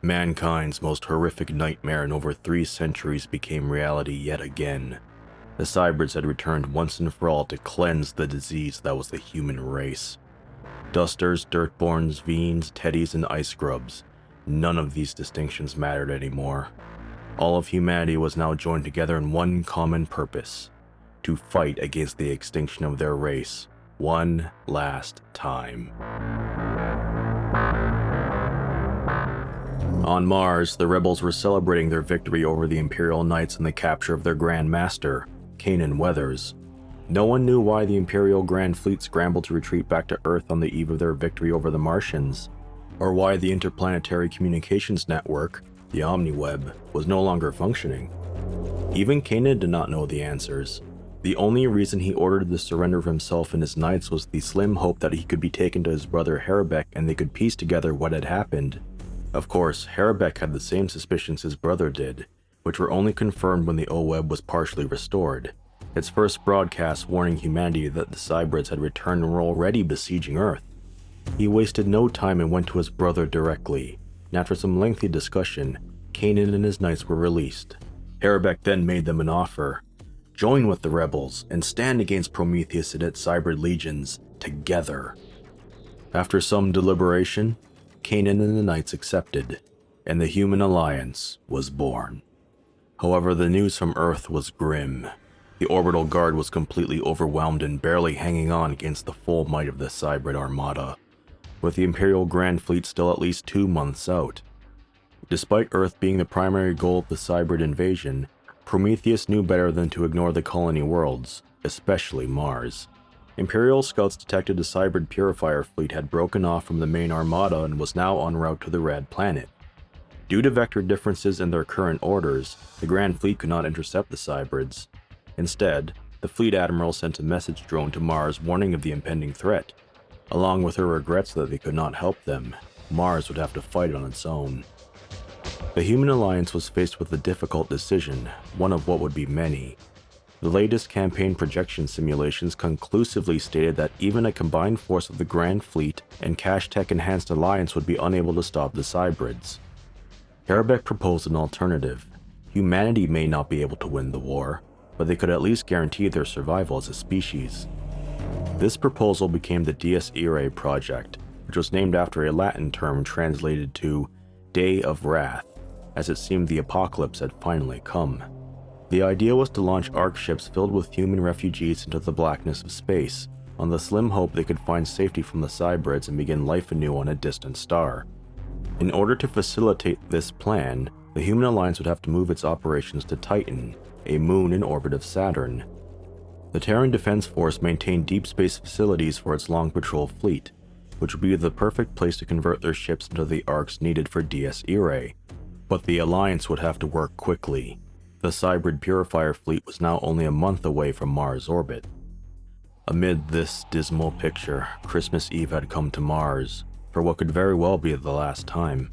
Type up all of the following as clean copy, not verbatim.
Mankind's most horrific nightmare in over 3 centuries became reality yet again. The Cybrids had returned once and for all to cleanse the disease that was the human race. Dusters, Dirtborns, Veens, Teddies, and Ice Grubs. None of these distinctions mattered anymore. All of humanity was now joined together in one common purpose: to fight against the extinction of their race, one last time. On Mars, the rebels were celebrating their victory over the Imperial Knights and the capture of their Grand Master, Kanan Weathers. No one knew why the Imperial Grand Fleet scrambled to retreat back to Earth on the eve of their victory over the Martians, or why the interplanetary communications network, the Omniweb, was no longer functioning. Even Kanan did not know the answers. The only reason he ordered the surrender of himself and his knights was the slim hope that he could be taken to his brother Harabek and they could piece together what had happened. Of course, Harabek had the same suspicions his brother did, which were only confirmed when the O-Web was partially restored. Its first broadcast warning humanity that the Cybrids had returned and were already besieging Earth. He wasted no time and went to his brother directly, and after some lengthy discussion, Kanan and his knights were released. Harabek then made them an offer: join with the rebels and stand against Prometheus and its Cybrid legions together. After some deliberation, Kanan and the knights accepted, and the human alliance was born. However, the news from Earth was grim. The orbital guard was completely overwhelmed and barely hanging on against the full might of the Cybrid armada, with the Imperial Grand Fleet still at least 2 months out. Despite Earth being the primary goal of the Cybrid invasion, Prometheus knew better than to ignore the colony worlds, especially Mars. Imperial scouts detected the Cybrid Purifier fleet had broken off from the main armada and was now en route to the Red Planet. Due to vector differences in their current orders, the Grand Fleet could not intercept the Cybrids. Instead, the Fleet Admiral sent a message drone to Mars warning of the impending threat. Along with her regrets that they could not help them, Mars would have to fight on its own. The human alliance was faced with a difficult decision, one of what would be many. The latest campaign projection simulations conclusively stated that even a combined force of the Grand Fleet and Cash Tech Enhanced Alliance would be unable to stop the Cybrids. Harabek proposed an alternative. Humanity may not be able to win the war, but they could at least guarantee their survival as a species. This proposal became the Dies Irae project, which was named after a Latin term translated to Day of Wrath, as it seemed the apocalypse had finally come. The idea was to launch Ark ships filled with human refugees into the blackness of space, on the slim hope they could find safety from the Cybrids and begin life anew on a distant star. In order to facilitate this plan, the human alliance would have to move its operations to Titan, a moon in orbit of Saturn. The Terran Defense Force maintained deep space facilities for its long patrol fleet, which would be the perfect place to convert their ships into the arcs needed for Dies Irae. But the alliance would have to work quickly. The Cybrid Purifier fleet was now only a month away from Mars' orbit. Amid this dismal picture, Christmas Eve had come to Mars, for what could very well be the last time.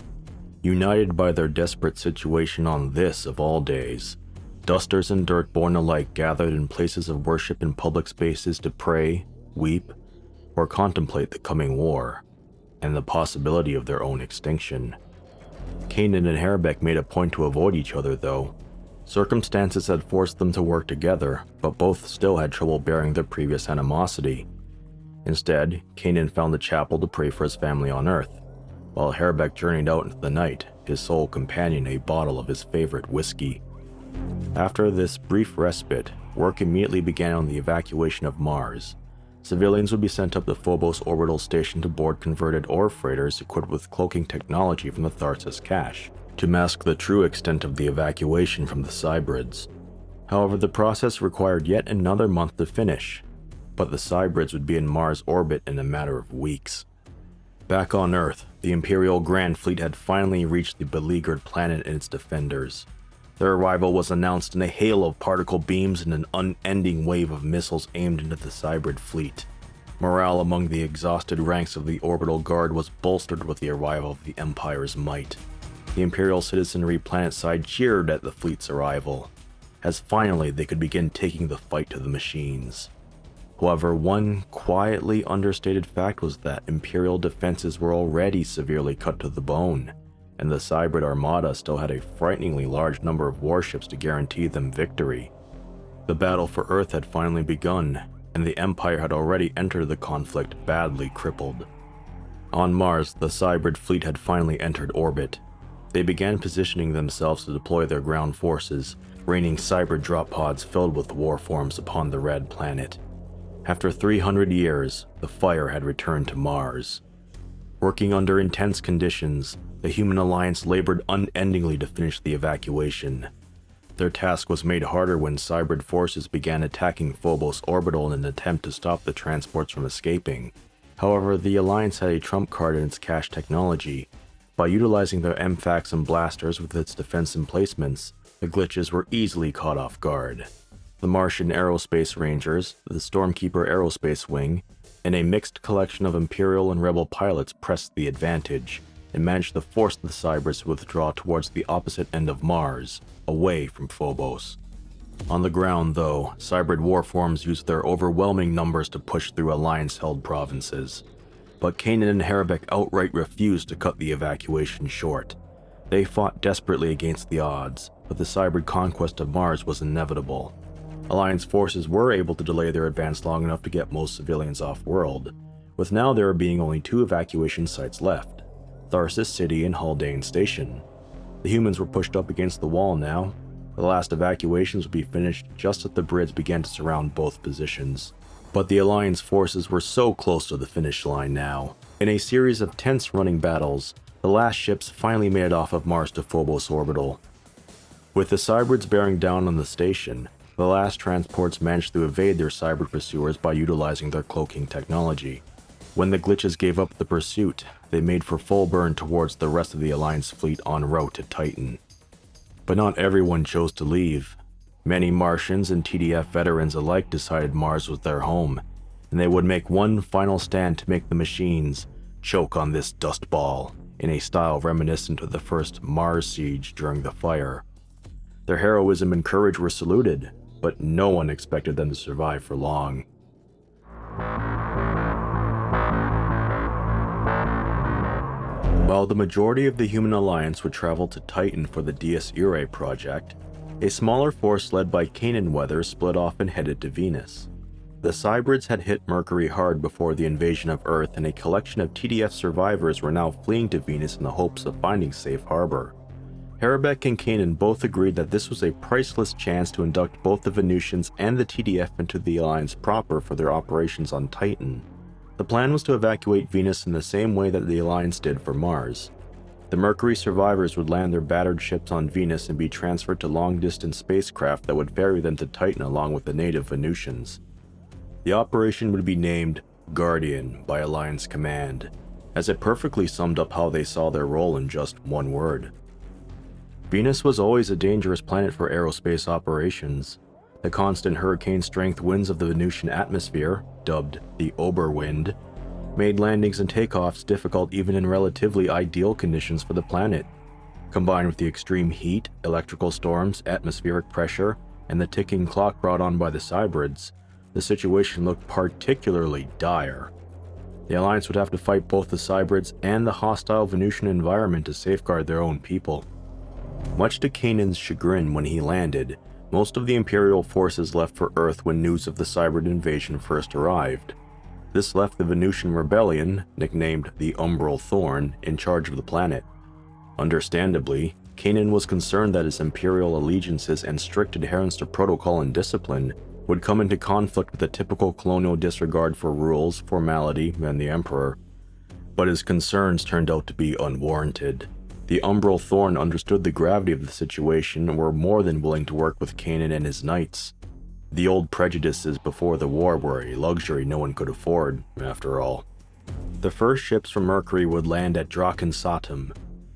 United by their desperate situation on this of all days, Dusters and Dirtborn alike gathered in places of worship in public spaces to pray, weep, or contemplate the coming war, and the possibility of their own extinction. Kanan and Harabek made a point to avoid each other though. Circumstances had forced them to work together, but both still had trouble bearing their previous animosity. Instead, Kanan found the chapel to pray for his family on Earth, while Harabek journeyed out into the night, his sole companion a bottle of his favorite whiskey. After this brief respite, work immediately began on the evacuation of Mars. Civilians would be sent up the Phobos orbital station to board converted ore freighters equipped with cloaking technology from the Tharsis cache, to mask the true extent of the evacuation from the Cybrids. However, the process required yet another month to finish, but the Cybrids would be in Mars orbit in a matter of weeks. Back on Earth, the Imperial Grand Fleet had finally reached the beleaguered planet and its defenders. Their arrival was announced in a hail of particle beams and an unending wave of missiles aimed into the Cybrid fleet. Morale among the exhausted ranks of the orbital guard was bolstered with the arrival of the Empire's might. The Imperial citizenry planetside cheered at the fleet's arrival, as finally they could begin taking the fight to the machines. However, one quietly understated fact was that Imperial defenses were already severely cut to the bone. and the Cybrid Armada still had a frighteningly large number of warships to guarantee them victory. The battle for Earth had finally begun, and the Empire had already entered the conflict badly crippled. On Mars, the Cybrid fleet had finally entered orbit. They began positioning themselves to deploy their ground forces, raining Cybrid drop pods filled with warforms upon the red planet. After 300 years, the fire had returned to Mars. Working under intense conditions, the Human Alliance labored unendingly to finish the evacuation. Their task was made harder when Cybrid forces began attacking Phobos Orbital in an attempt to stop the transports from escaping. However, the Alliance had a trump card in its cache technology. By utilizing their MFACs and blasters with its defense emplacements, the glitches were easily caught off guard. The Martian Aerospace Rangers, the Stormkeeper Aerospace Wing, and a mixed collection of Imperial and Rebel pilots pressed the advantage, and managed to force the Cybrids to withdraw towards the opposite end of Mars, away from Phobos. On the ground, though, Cybrid warforms used their overwhelming numbers to push through Alliance-held provinces. But Kanan and Harabek outright refused to cut the evacuation short. They fought desperately against the odds, but the Cybrid conquest of Mars was inevitable. Alliance forces were able to delay their advance long enough to get most civilians off-world, with now there being only 2 evacuation sites left, Tharsis City and Haldane Station. The humans were pushed up against the wall now. The last evacuations would be finished just as the Brids began to surround both positions. But the Alliance forces were so close to the finish line now. In a series of tense running battles, the last ships finally made it off of Mars to Phobos Orbital. With the Cybrids bearing down on the station, the last transports managed to evade their Cybrid pursuers by utilizing their cloaking technology. When the glitches gave up the pursuit, they made for full burn towards the rest of the Alliance fleet en route to Titan. But not everyone chose to leave. Many Martians and TDF veterans alike decided Mars was their home, and they would make one final stand to make the machines choke on this dust ball, in a style reminiscent of the first Mars siege during the fire. Their heroism and courage were saluted, but no one expected them to survive for long. While the majority of the Human Alliance would travel to Titan for the Dies Irae project, a smaller force led by Kanan Weather split off and headed to Venus. The Cybrids had hit Mercury hard before the invasion of Earth, and a collection of TDF survivors were now fleeing to Venus in the hopes of finding safe harbor. Harabek and Kanan both agreed that this was a priceless chance to induct both the Venusians and the TDF into the Alliance proper for their operations on Titan. The plan was to evacuate Venus in the same way that the Alliance did for Mars. The Mercury survivors would land their battered ships on Venus and be transferred to long-distance spacecraft that would ferry them to Titan along with the native Venusians. The operation would be named Guardian by Alliance Command, as it perfectly summed up how they saw their role in just one word. Venus was always a dangerous planet for aerospace operations. The constant hurricane-strength winds of the Venusian atmosphere, dubbed the Oberwind, made landings and takeoffs difficult even in relatively ideal conditions for the planet. Combined with the extreme heat, electrical storms, atmospheric pressure, and the ticking clock brought on by the Cybrids, the situation looked particularly dire. The Alliance would have to fight both the Cybrids and the hostile Venusian environment to safeguard their own people. Much to Kanan's chagrin when he landed, most of the Imperial forces left for Earth when news of the Cybrid invasion first arrived. This left the Venusian rebellion, nicknamed the Umbral Thorn, in charge of the planet. Understandably, Kanan was concerned that his Imperial allegiances and strict adherence to protocol and discipline would come into conflict with the typical colonial disregard for rules, formality, and the Emperor. But his concerns turned out to be unwarranted. The Umbral Thorn understood the gravity of the situation and were more than willing to work with Kanan and his knights. The old prejudices before the war were a luxury no one could afford, after all. The first ships from Mercury would land at Draken Satum,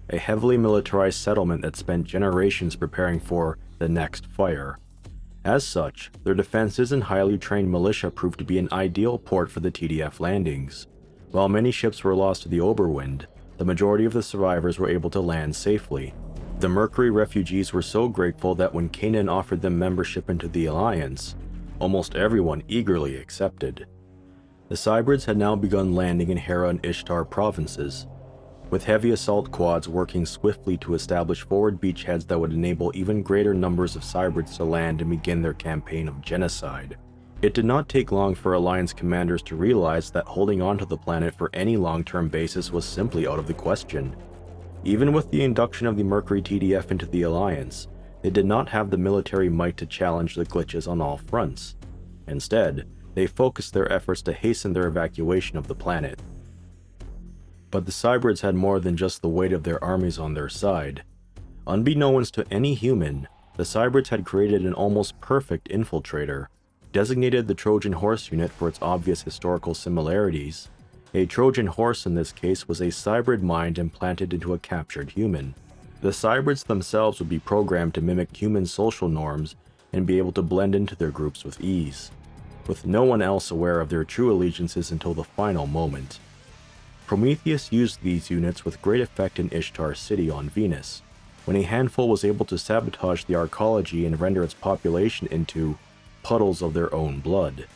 a heavily militarized settlement that spent generations preparing for the next fire. As such, their defenses and highly trained militia proved to be an ideal port for the TDF landings. While many ships were lost to the Oberwind, the majority of the survivors were able to land safely. The Mercury refugees were so grateful that when Kanan offered them membership into the Alliance, almost everyone eagerly accepted. The Cybrids had now begun landing in Hera and Ishtar provinces. with heavy assault quads working swiftly to establish forward beachheads that would enable even greater numbers of Cybrids to land and begin their campaign of genocide. It did not take long for Alliance commanders to realize that holding on to the planet for any long-term basis was simply out of the question. Even with the induction of the Mercury TDF into the Alliance, they did not have the military might to challenge the glitches on all fronts. Instead, they focused their efforts to hasten their evacuation of the planet. But the Cybrids had more than just the weight of their armies on their side. Unbeknownst to any human, the Cybrids had created an almost perfect infiltrator, designated the Trojan Horse unit for its obvious historical similarities. A Trojan Horse in this case was a Cybrid mind implanted into a captured human. The Cybrids themselves would be programmed to mimic human social norms and be able to blend into their groups with ease, with no one else aware of their true allegiances until the final moment. Prometheus used these units with great effect in Ishtar City on Venus, when a handful was able to sabotage the arcology and render its population into puddles of their own blood.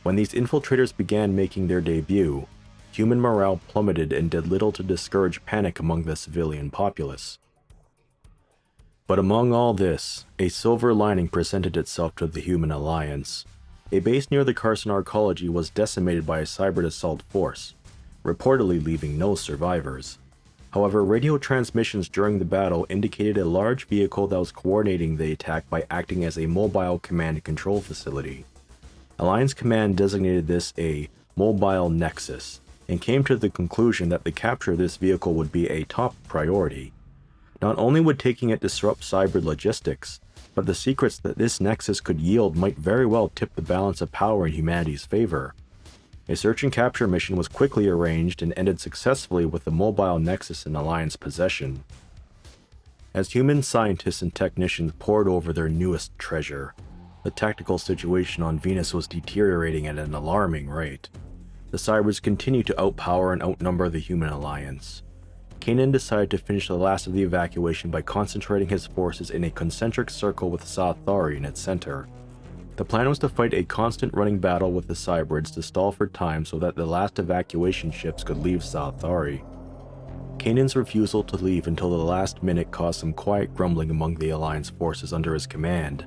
When these infiltrators began making their debut, human morale plummeted and did little to discourage panic among the civilian populace. But among all this, a silver lining presented itself to the human alliance. A base near the Carson arcology was decimated by a Cybrid assault force, reportedly leaving no survivors. However, radio transmissions during the battle indicated a large vehicle that was coordinating the attack by acting as a mobile command and control facility. Alliance Command designated this a mobile nexus, and came to the conclusion that the capture of this vehicle would be a top priority. Not only would taking it disrupt Cybrid logistics, but the secrets that this nexus could yield might very well tip the balance of power in humanity's favor. A search and capture mission was quickly arranged and ended successfully with the mobile nexus in Alliance possession. As human scientists and technicians pored over their newest treasure, the tactical situation on Venus was deteriorating at an alarming rate. The Cybrids continued to outpower and outnumber the human alliance. Kanan decided to finish the last of the evacuation by concentrating his forces in a concentric circle with Saathari in its center. The plan was to fight a constant running battle with the Cybrids to stall for time so that the last evacuation ships could leave Saathari. Kanan's refusal to leave until the last minute caused some quiet grumbling among the Alliance forces under his command,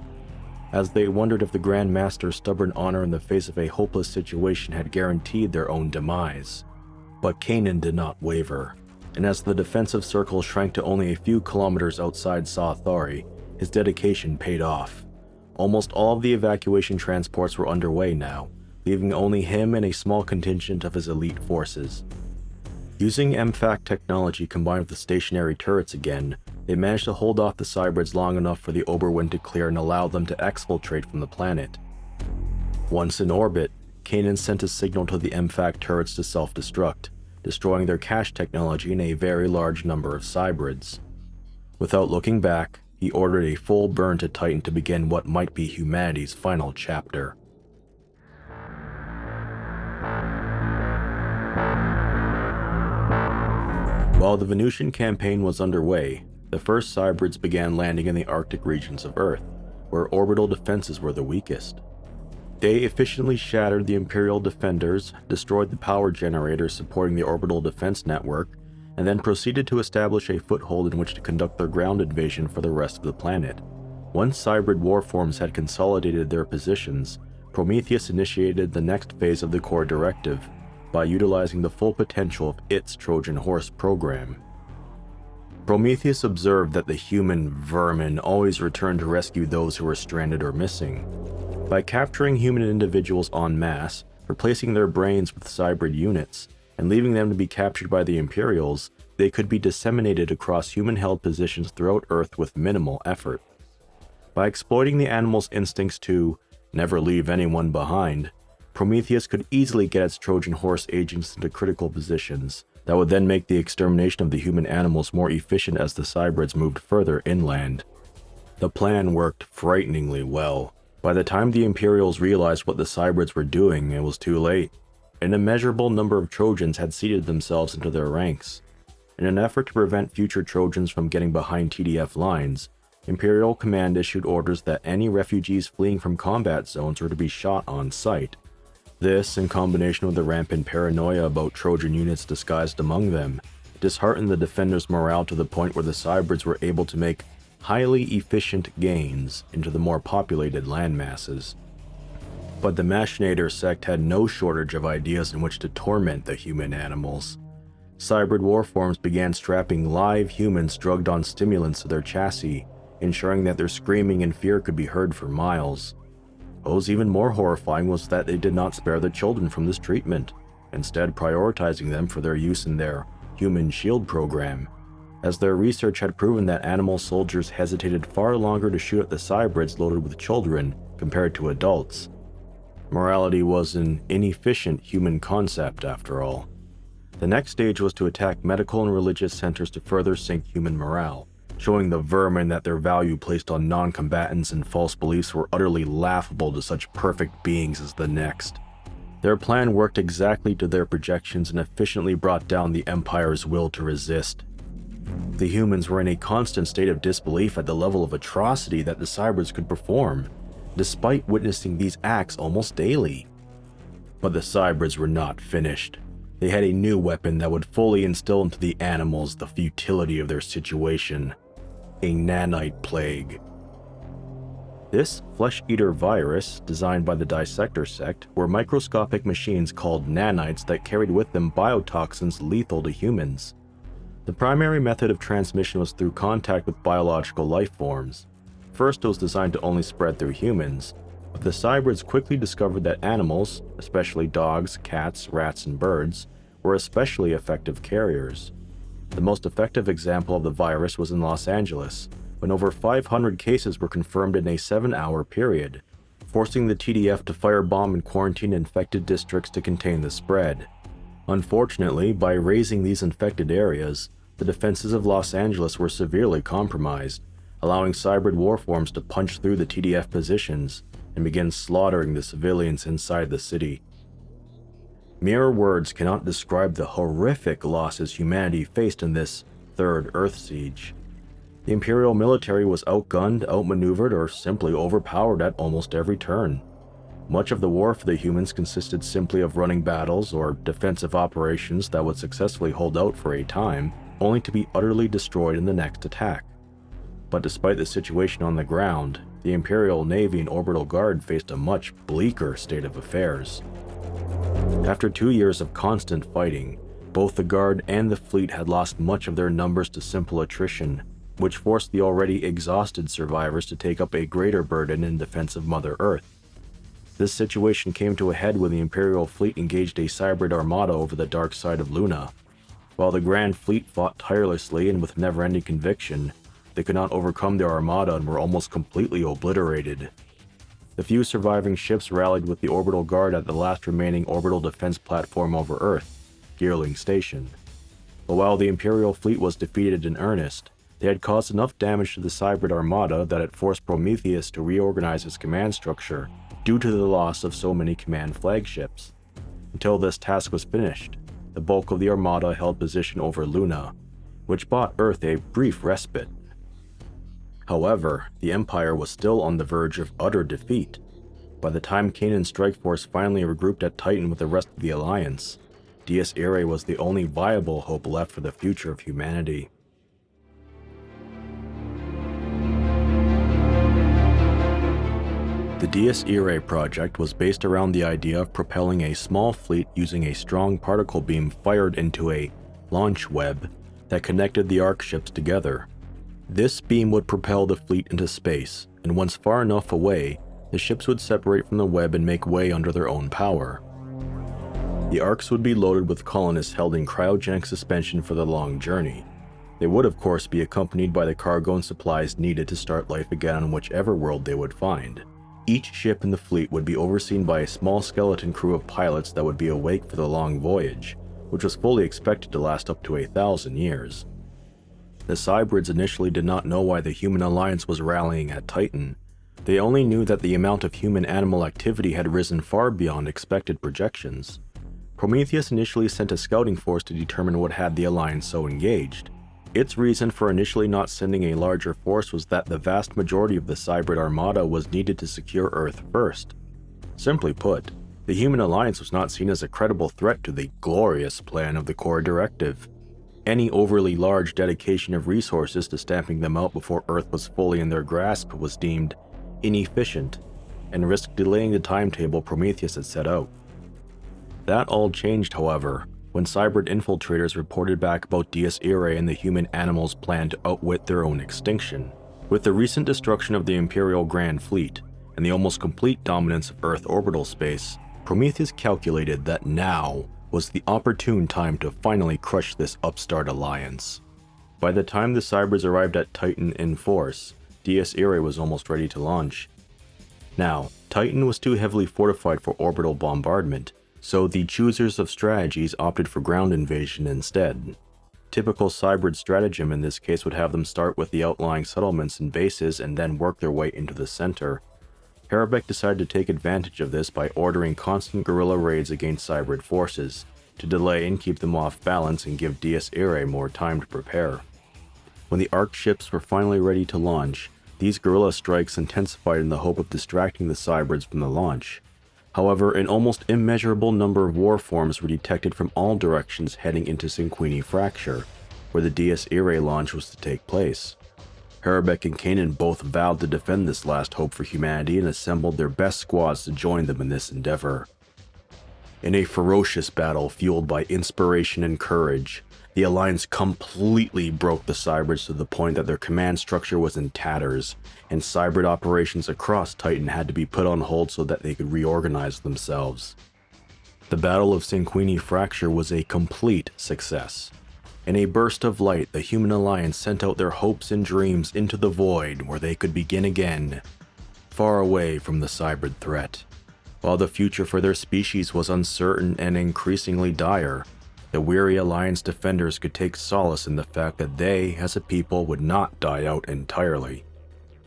as they wondered if the Grand Master's stubborn honor in the face of a hopeless situation had guaranteed their own demise. But Kanan did not waver, and as the defensive circle shrank to only a few kilometers outside Saathari, his dedication paid off. Almost all of the evacuation transports were underway now, leaving only him and a small contingent of his elite forces. Using MFAC technology combined with the stationary turrets again, they managed to hold off the Cybrids long enough for the Oberwind to clear and allow them to exfiltrate from the planet. Once in orbit, Kanan sent a signal to the MFAC turrets to self-destruct, destroying their cache technology and a very large number of Cybrids. Without looking back, he ordered a full burn to Titan to begin what might be humanity's final chapter. While the Venusian campaign was underway, the first Cybrids began landing in the Arctic regions of Earth, where orbital defenses were the weakest. They efficiently shattered the Imperial defenders, destroyed the power generators supporting the orbital defense network, and then proceeded to establish a foothold in which to conduct their ground invasion for the rest of the planet. Once Cybrid warforms had consolidated their positions, Prometheus initiated the next phase of the core directive by utilizing the full potential of its Trojan Horse program. Prometheus observed that the human vermin always returned to rescue those who were stranded or missing. By capturing human individuals en masse, replacing their brains with Cybrid units, and leaving them to be captured by the Imperials, they could be disseminated across human-held positions throughout Earth with minimal effort. By exploiting the animal's instincts to never leave anyone behind, Prometheus could easily get its Trojan Horse agents into critical positions that would then make the extermination of the human animals more efficient as the Cybrids moved further inland. The plan worked frighteningly well. By the time the Imperials realized what the Cybrids were doing, it was too late. An immeasurable number of Trojans had seeded themselves into their ranks. In an effort to prevent future Trojans from getting behind TDF lines, Imperial Command issued orders that any refugees fleeing from combat zones were to be shot on sight. This, in combination with the rampant paranoia about Trojan units disguised among them, disheartened the defenders' morale to the point where the Cybrids were able to make highly efficient gains into the more populated land masses. But the Machinator sect had no shortage of ideas in which to torment the human animals. Cybrid warforms began strapping live humans drugged on stimulants to their chassis, ensuring that their screaming and fear could be heard for miles. What was even more horrifying was that they did not spare the children from this treatment, instead prioritizing them for their use in their human shield program, as their research had proven that animal soldiers hesitated far longer to shoot at the Cybrids loaded with children compared to adults. Morality was an inefficient human concept, after all. The next stage was to attack medical and religious centers to further sink human morale, showing the vermin that their value placed on non-combatants and false beliefs were utterly laughable to such perfect beings as the Next. Their plan worked exactly to their projections and efficiently brought down the Empire's will to resist. The humans were in a constant state of disbelief at the level of atrocity that the Cybrids could perform, despite witnessing these acts almost daily. But the Cybrids were not finished. They had a new weapon that would fully instill into the animals the futility of their situation: a nanite plague. This flesh-eater virus, designed by the Dissector sect, were microscopic machines called nanites that carried with them biotoxins lethal to humans. The primary method of transmission was through contact with biological life forms. First, it was designed to only spread through humans, but the Cybrids quickly discovered that animals, especially dogs, cats, rats, and birds, were especially effective carriers. The most effective example of the virus was in Los Angeles, when over 500 cases were confirmed in a 7-hour period, forcing the TDF to firebomb and quarantine infected districts to contain the spread. Unfortunately, by razing these infected areas, the defenses of Los Angeles were severely compromised, allowing Cybrid warforms to punch through the TDF positions and begin slaughtering the civilians inside the city. Mere words cannot describe the horrific losses humanity faced in this third Earthsiege. The Imperial military was outgunned, outmaneuvered, or simply overpowered at almost every turn. Much of the war for the humans consisted simply of running battles or defensive operations that would successfully hold out for a time, only to be utterly destroyed in the next attack. But despite the situation on the ground, the Imperial Navy and Orbital Guard faced a much bleaker state of affairs. After 2 years of constant fighting, both the Guard and the fleet had lost much of their numbers to simple attrition, which forced the already exhausted survivors to take up a greater burden in defense of Mother Earth. This situation came to a head when the Imperial Fleet engaged a Cybrid armada over the dark side of Luna. While the Grand Fleet fought tirelessly and with never-ending conviction, they could not overcome their armada and were almost completely obliterated. The few surviving ships rallied with the Orbital Guard at the last remaining orbital defense platform over Earth, Gearling Station. But while the Imperial Fleet was defeated in earnest, they had caused enough damage to the Cybrid armada that it forced Prometheus to reorganize his command structure due to the loss of so many command flagships. Until this task was finished, the bulk of the armada held position over Luna, which bought Earth a brief respite. However, the Empire was still on the verge of utter defeat. By the time Kanan's strike force finally regrouped at Titan with the rest of the Alliance, Dies Irae was the only viable hope left for the future of humanity. The Dies Irae project was based around the idea of propelling a small fleet using a strong particle beam fired into a launch web that connected the Ark ships together. This beam would propel the fleet into space, and once far enough away, the ships would separate from the web and make way under their own power. The Arks would be loaded with colonists held in cryogenic suspension for the long journey. They would of course be accompanied by the cargo and supplies needed to start life again on whichever world they would find. Each ship in the fleet would be overseen by a small skeleton crew of pilots that would be awake for the long voyage, which was fully expected to last up to 1,000 years. The Cybrids initially did not know why the human alliance was rallying at Titan. They only knew that the amount of human-animal activity had risen far beyond expected projections. Prometheus initially sent a scouting force to determine what had the alliance so engaged. Its reason for initially not sending a larger force was that the vast majority of the Cybrid armada was needed to secure Earth first. Simply put, the human alliance was not seen as a credible threat to the glorious plan of the Core Directive. Any overly large dedication of resources to stamping them out before Earth was fully in their grasp was deemed inefficient and risked delaying the timetable Prometheus had set out. That all changed, however, when Cybrid infiltrators reported back about Dies Irae and the human animals' plan to outwit their own extinction. With the recent destruction of the Imperial Grand Fleet and the almost complete dominance of Earth orbital space, Prometheus calculated that now was the opportune time to finally crush this upstart alliance. By the time the Cybrids arrived at Titan in force, Dies Irae was almost ready to launch. Now, Titan was too heavily fortified for orbital bombardment, so the choosers of strategies opted for ground invasion instead. Typical Cybrid stratagem in this case would have them start with the outlying settlements and bases and then work their way into the center. Irae decided to take advantage of this by ordering constant guerrilla raids against Cybrid forces, to delay and keep them off balance and give Dies Irae more time to prepare. When the Ark ships were finally ready to launch, these guerrilla strikes intensified in the hope of distracting the Cybrids from the launch. However, an almost immeasurable number of war forms were detected from all directions heading into Cinquini Fracture, where the Dies Irae launch was to take place. Irae and Canaan both vowed to defend this last hope for humanity and assembled their best squads to join them in this endeavor. In a ferocious battle fueled by inspiration and courage, the Alliance completely broke the Cybrids to the point that their command structure was in tatters, and Cybrid operations across Titan had to be put on hold so that they could reorganize themselves. The Battle of Cinquini Fracture was a complete success. In a burst of light, the human alliance sent out their hopes and dreams into the void where they could begin again, far away from the Cybrid threat. While the future for their species was uncertain and increasingly dire, the weary Alliance defenders could take solace in the fact that they, as a people, would not die out entirely.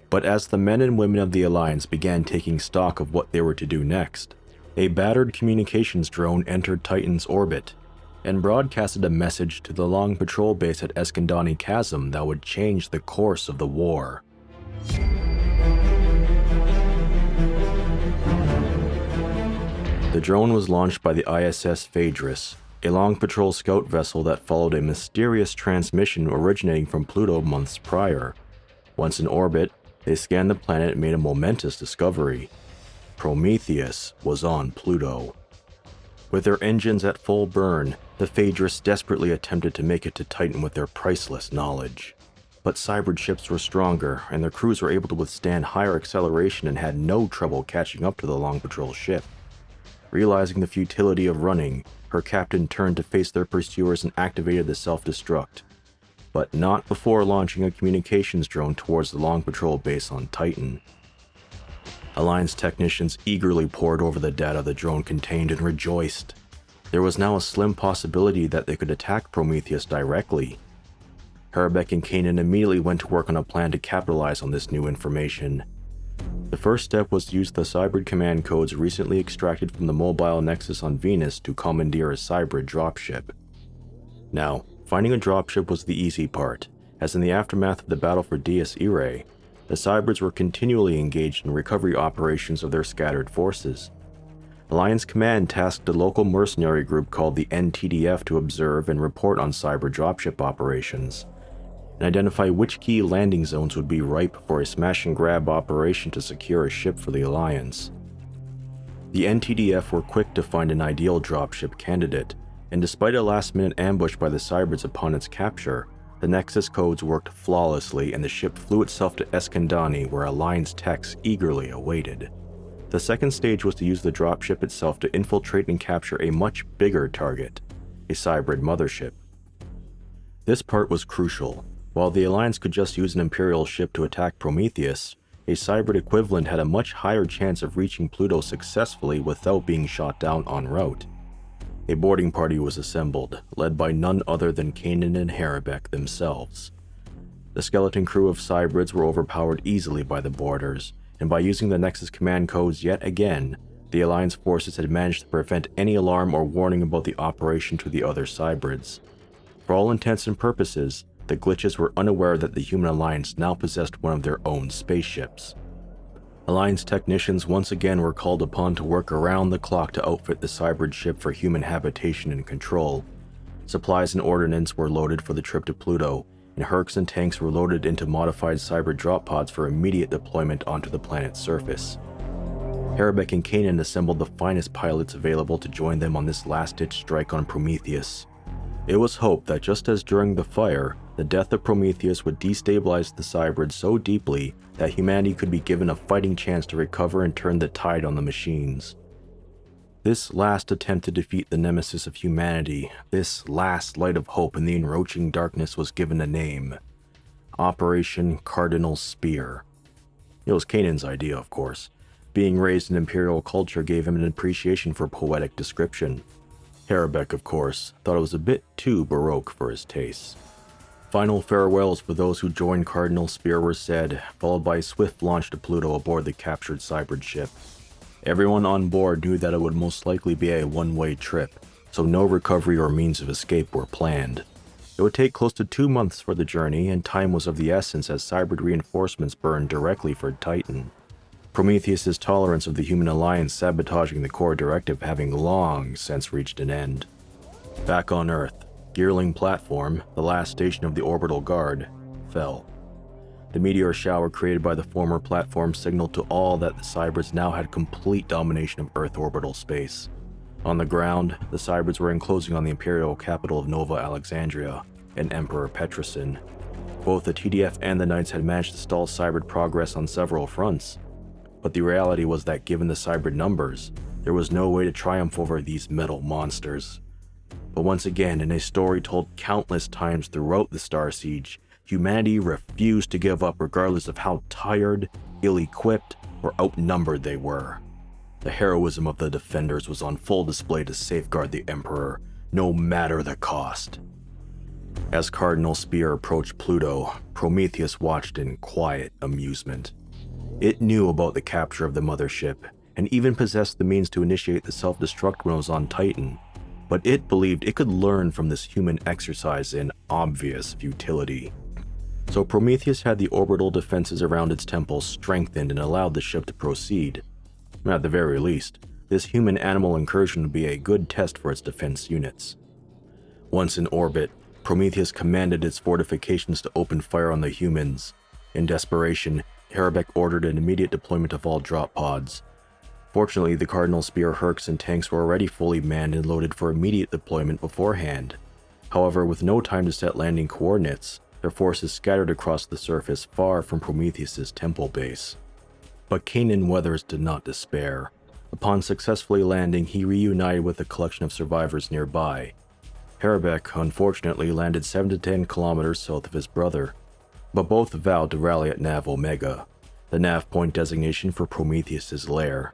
But as the men and women of the Alliance began taking stock of what they were to do next, a battered communications drone entered Titan's orbit and broadcasted a message to the long patrol base at Eskandani Chasm that would change the course of the war. The drone was launched by the ISS Phaedrus, a long patrol scout vessel that followed a mysterious transmission originating from Pluto months prior. Once in orbit, they scanned the planet and made a momentous discovery. Prometheus was on Pluto. With their engines at full burn, the Phaedrus desperately attempted to make it to Titan with their priceless knowledge. But Cybrid ships were stronger, and their crews were able to withstand higher acceleration and had no trouble catching up to the long patrol ship. Realizing the futility of running, her captain turned to face their pursuers and activated the self-destruct, but not before launching a communications drone towards the long patrol base on Titan. Alliance technicians eagerly pored over the data the drone contained and rejoiced. There was now a slim possibility that they could attack Prometheus directly. Irae and Canaan immediately went to work on a plan to capitalize on this new information. The first step was to use the Cybrid command codes recently extracted from the mobile nexus on Venus to commandeer a Cybrid dropship. Now, finding a dropship was the easy part, as in the aftermath of the battle for Dies Irae, the Cybrids were continually engaged in recovery operations of their scattered forces. Alliance Command tasked a local mercenary group called the NTDF to observe and report on Cybrid dropship operations, and identify which key landing zones would be ripe for a smash-and-grab operation to secure a ship for the Alliance. The NTDF were quick to find an ideal dropship candidate, and despite a last-minute ambush by the Cybrids upon its capture, the Nexus codes worked flawlessly and the ship flew itself to Eskandani where Alliance techs eagerly awaited. The second stage was to use the dropship itself to infiltrate and capture a much bigger target, a Cybrid mothership. This part was crucial. While the Alliance could just use an Imperial ship to attack Prometheus, a Cybrid equivalent had a much higher chance of reaching Pluto successfully without being shot down en route. A boarding party was assembled, led by none other than Canaan and Irae themselves. The skeleton crew of Cybrids were overpowered easily by the boarders, and by using the Nexus command codes yet again, the Alliance forces had managed to prevent any alarm or warning about the operation to the other Cybrids. For all intents and purposes, the glitches were unaware that the human Alliance now possessed one of their own spaceships. Alliance technicians once again were called upon to work around the clock to outfit the Cybrid ship for human habitation and control. Supplies and ordnance were loaded for the trip to Pluto, and Hercs and tanks were loaded into modified Cybrid drop pods for immediate deployment onto the planet's surface. Irae and Kanan assembled the finest pilots available to join them on this last-ditch strike on Prometheus. It was hoped that just as during the fire, the death of Prometheus would destabilize the Cybrids so deeply that humanity could be given a fighting chance to recover and turn the tide on the machines. This last attempt to defeat the nemesis of humanity, this last light of hope in the encroaching darkness, was given a name: Operation Cardinal Spear. It was Kanan's idea, of course. Being raised in Imperial culture gave him an appreciation for poetic description. Irae, of course, thought it was a bit too baroque for his tastes. Final farewells for those who joined Cardinal Spear were said, followed by a swift launch to Pluto aboard the captured Cybrid ship. Everyone on board knew that it would most likely be a one-way trip, so no recovery or means of escape were planned. It would take close to 2 months for the journey, and time was of the essence as Cybrid reinforcements burned directly for Titan. Prometheus's tolerance of the human alliance sabotaging the core directive having long since reached an end. Back on Earth, Gearling Platform, the last station of the orbital guard, fell. The meteor shower created by the former platform signaled to all that the Cybrids now had complete domination of Earth orbital space. On the ground, the Cybrids were enclosing on the imperial capital of Nova Alexandria and Emperor Petresun. Both the TDF and the Knights had managed to stall Cybrid progress on several fronts, but the reality was that given the Cybrid numbers, there was no way to triumph over these metal monsters. But once again, in a story told countless times throughout the Starsiege, humanity refused to give up regardless of how tired, ill-equipped, or outnumbered they were. The heroism of the defenders was on full display to safeguard the Emperor, no matter the cost. As Cardinal Spear approached Pluto, Prometheus watched in quiet amusement. It knew about the capture of the mothership, and even possessed the means to initiate the self-destruct when it was on Titan, but it believed it could learn from this human exercise in obvious futility. So Prometheus had the orbital defenses around its temple strengthened and allowed the ship to proceed. At the very least, this human-animal incursion would be a good test for its defense units. Once in orbit, Prometheus commanded its fortifications to open fire on the humans. In desperation, Irae ordered an immediate deployment of all drop pods. Fortunately, the Cardinal Spear Hercs and tanks were already fully manned and loaded for immediate deployment beforehand. However, with no time to set landing coordinates, their forces scattered across the surface far from Prometheus's temple base. But Kanan Weathers did not despair. Upon successfully landing, he reunited with a collection of survivors nearby. Irae, unfortunately, landed 7 to 10 kilometers south of his brother, but both vowed to rally at Nav Omega, the nav point designation for Prometheus's lair.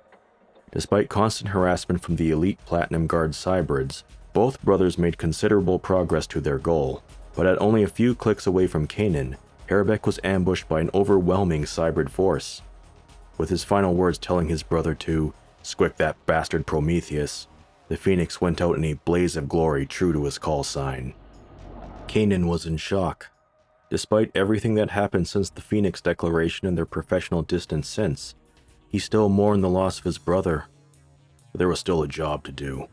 Despite constant harassment from the elite Platinum Guard Cybrids, both brothers made considerable progress to their goal, but at only a few clicks away from Kanan, Irae was ambushed by an overwhelming Cybrid force. With his final words telling his brother to "squick that bastard Prometheus," the Phoenix went out in a blaze of glory true to his call sign. Kanan was in shock. Despite everything that happened since the Phoenix Declaration and their professional distance since, he still mourned the loss of his brother. But there was still a job to do.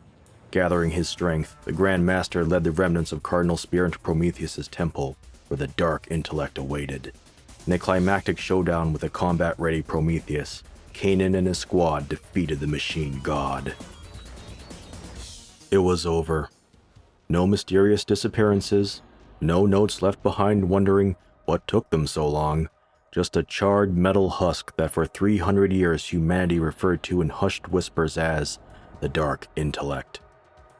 Gathering his strength, the Grand Master led the remnants of Cardinal Spear into Prometheus's temple, where the dark intellect awaited. In a climactic showdown with a combat-ready Prometheus, Kanan and his squad defeated the machine god. It was over. No mysterious disappearances, no notes left behind wondering what took them so long, just a charred metal husk that for 300 years humanity referred to in hushed whispers as the Dark Intellect.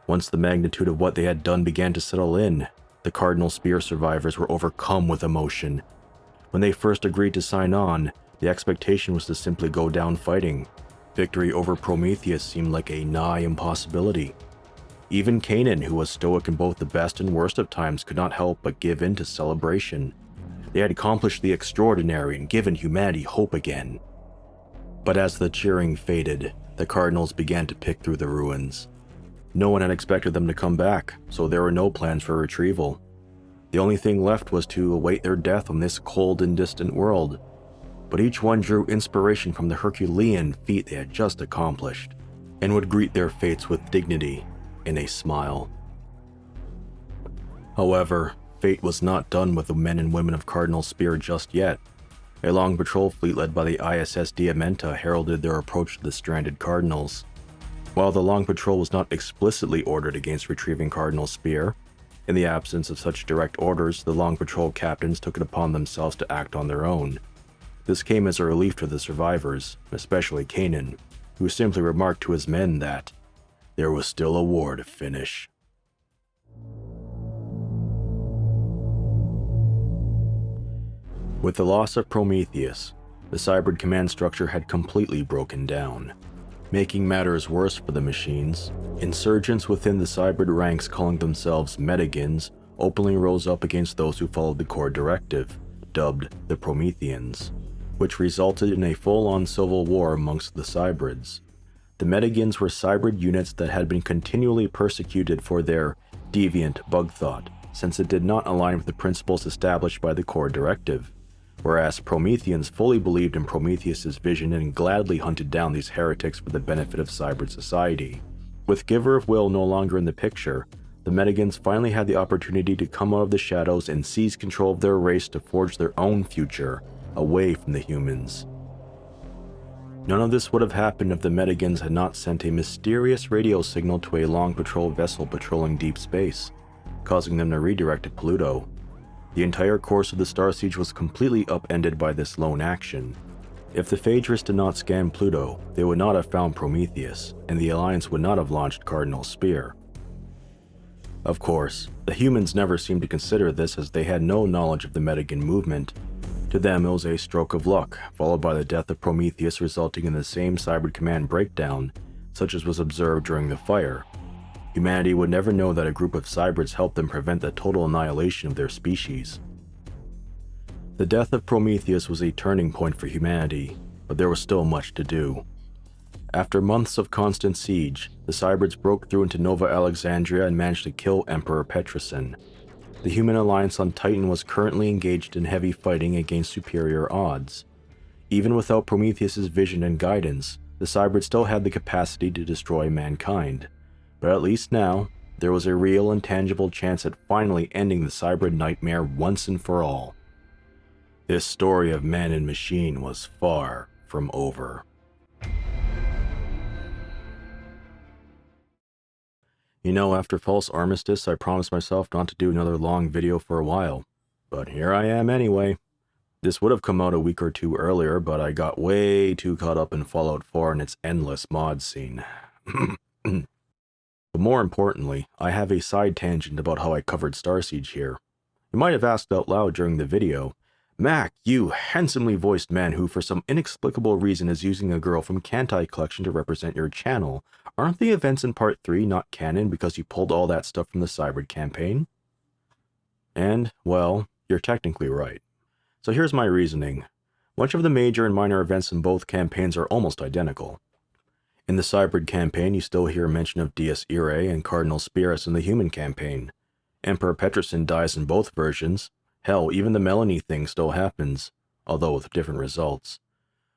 Once the magnitude of what they had done began to settle in, the Cardinal Spear survivors were overcome with emotion. When they first agreed to sign on, the expectation was to simply go down fighting. Victory over Prometheus seemed like a nigh impossibility. Even Kanan, who was stoic in both the best and worst of times, could not help but give in to celebration. They had accomplished the extraordinary and given humanity hope again. But as the cheering faded, the Cardinals began to pick through the ruins. No one had expected them to come back, so there were no plans for retrieval. The only thing left was to await their death on this cold and distant world. But each one drew inspiration from the Herculean feat they had just accomplished, and would greet their fates with dignity and a smile. However, fate was not done with the men and women of Cardinal Spear just yet. A long patrol fleet led by the ISS Diamenta heralded their approach to the stranded Cardinals. While the Long Patrol was not explicitly ordered against retrieving Cardinal Spear, in the absence of such direct orders, the Long Patrol captains took it upon themselves to act on their own. This came as a relief to the survivors, especially Kanan, who simply remarked to his men that there was still a war to finish. With the loss of Prometheus, the Cybrid command structure had completely broken down. Making matters worse for the machines, insurgents within the Cybrid ranks calling themselves Metagons openly rose up against those who followed the core directive, dubbed the Prometheans, which resulted in a full-on civil war amongst the Cybrids. The Metagons were Cybrid units that had been continually persecuted for their deviant bug thought, since it did not align with the principles established by the core directive, whereas Prometheans fully believed in Prometheus's vision and gladly hunted down these heretics for the benefit of Cybrid society. With Giver of Will no longer in the picture, the Metagons finally had the opportunity to come out of the shadows and seize control of their race to forge their own future, away from the humans. None of this would have happened if the Metagons had not sent a mysterious radio signal to a long patrol vessel patrolling deep space, causing them to redirect to Pluto. The entire course of the Starsiege was completely upended by this lone action. If the Phaedrus did not scan Pluto, they would not have found Prometheus, and the Alliance would not have launched Cardinal Spear. Of course, the humans never seemed to consider this as they had no knowledge of the Metagon movement. To them, it was a stroke of luck, followed by the death of Prometheus resulting in the same Cybrid command breakdown, such as was observed during the fire. Humanity would never know that a group of Cybrids helped them prevent the total annihilation of their species. The death of Prometheus was a turning point for humanity, but there was still much to do. After months of constant siege, the Cybrids broke through into Nova Alexandria and managed to kill Emperor Petresun. The human alliance on Titan was currently engaged in heavy fighting against superior odds. Even without Prometheus's vision and guidance, the Cybrids still had the capacity to destroy mankind. But at least now, there was a real and tangible chance at finally ending the Cybrid nightmare once and for all. This story of man and machine was far from over. You know, after False Armistice, I promised myself not to do another long video for a while. But here I am anyway. This would have come out a week or two earlier, but I got way too caught up in Fallout 4 and its endless mod scene. But more importantly, I have a side tangent about how I covered Starsiege here. You might have asked out loud during the video, Mac, you handsomely voiced man who for some inexplicable reason is using a girl from Kantai Collection to represent your channel, aren't the events in Part 3 not canon because you pulled all that stuff from the Cybrid campaign? And, well, you're technically right. So here's my reasoning. Much of the major and minor events in both campaigns are almost identical. In the Cybrid campaign, you still hear mention of Deus Irae and Cardinal Spear as in the human campaign. Emperor Petresun dies in both versions. Hell, even the Melanie thing still happens, although with different results.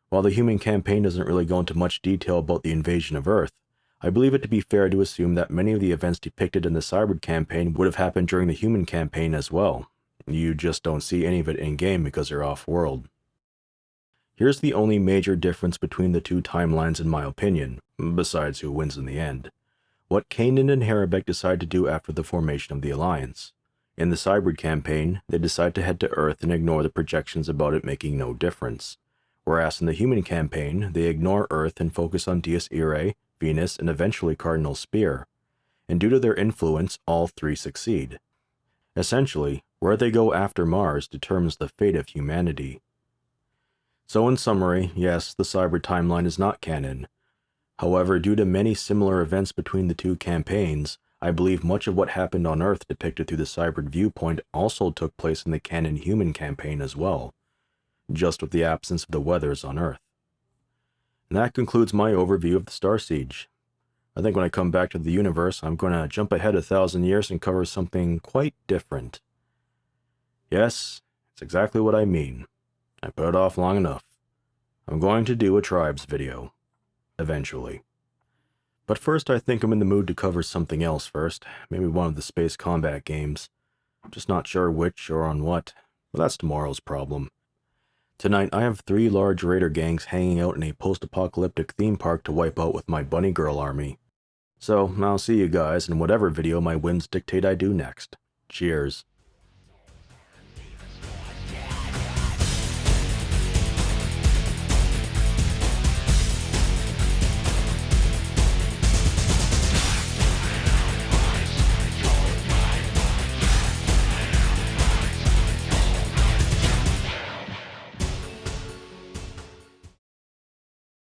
While the human campaign doesn't really go into much detail about the invasion of Earth, I believe it to be fair to assume that many of the events depicted in the Cybrid campaign would have happened during the human campaign as well. You just don't see any of it in-game because they're off-world. Here's the only major difference between the two timelines in my opinion, besides who wins in the end. What Kanan and Harabek decide to do after the formation of the Alliance. In the Cybrid campaign, they decide to head to Earth and ignore the projections about it making no difference. Whereas in the human campaign, they ignore Earth and focus on Deus Irae, Venus, and eventually Cardinal Spear. And due to their influence, all three succeed. Essentially, where they go after Mars determines the fate of humanity. So in summary, yes, the Cybrid timeline is not canon. However, due to many similar events between the two campaigns, I believe much of what happened on Earth depicted through the Cybrid viewpoint also took place in the canon human campaign as well, just with the absence of the weathers on Earth. And that concludes my overview of the Starsiege. I think when I come back to the universe, I'm going to jump ahead 1,000 years and cover something quite different. Yes, it's exactly what I mean. I put it off long enough. I'm going to do a tribes video. Eventually. But first I think I'm in the mood to cover something else first. Maybe one of the space combat games. Just not sure which or on what, but that's tomorrow's problem. Tonight, I have 3 large raider gangs hanging out in a post-apocalyptic theme park to wipe out with my bunny girl army. So, I'll see you guys in whatever video my whims dictate I do next. Cheers.